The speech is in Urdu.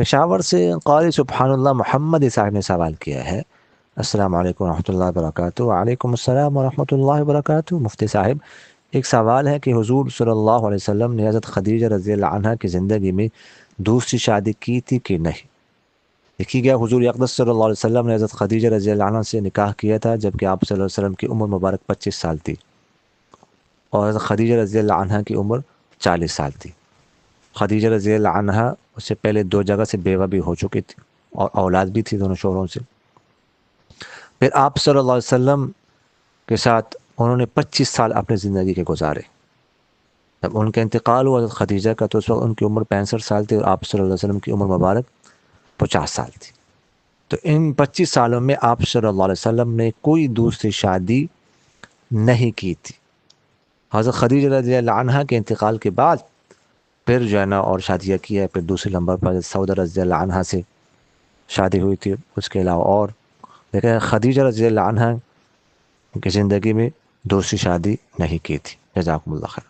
پشاور سے قاری سبحان اللہ محمد صاحب نے سوال کیا ہے۔ السلام علیکم ورحمۃ اللہ وبرکاتہ۔ وعلیکم السلام ورحمۃ اللہ وبرکاتہ۔ مفتی صاحب، ایک سوال ہے کہ حضور صلی اللہ علیہ وسلم نے حضرت خدیجہ رضی اللہ عنہا کی زندگی میں دوسری شادی کی تھی کہ نہیں؟ دیکھیے گیا حضور اقدس صلی اللہ علیہ وسلم نے حضرت خدیجہ رضی اللہ عنہ سے نکاح کیا تھا جبکہ آپ صلی اللہ علیہ وسلم کی عمر مبارک 25 سال تھی، اور حضرت خدیجہ رضی اللہ عنہا کی عمر 40 سال تھی۔ خدیجہ رضی اللہ عنہا اس سے پہلے 2 جگہ سے بیوہ بھی ہو چکی تھی اور اولاد بھی تھی دونوں شوہروں سے۔ پھر آپ صلی اللہ علیہ وسلم کے ساتھ انہوں نے 25 سال اپنی زندگی کے گزارے۔ جب ان کا انتقال ہوا حضرت خدیجہ کا تو اس وقت ان کی عمر 65 سال تھی اور آپ صلی اللہ علیہ وسلم کی عمر مبارک 50 سال تھی۔ تو ان 25 سالوں میں آپ صلی اللہ علیہ وسلم نے کوئی دوسری شادی نہیں کی تھی۔ حضرت خدیجہ رضی اللہ عنہا کے انتقال کے بعد پھر جو ہے نا اور شادیاں کی ہے، پھر دوسرے نمبر پر حضرت سعودہ رضی اللہ عنہا سے شادی ہوئی تھی، اس کے علاوہ اور لیکن خدیجہ رضی اللہ عنہا کی زندگی میں دوسری شادی نہیں کی تھی۔ جزاکم اللہ خیر۔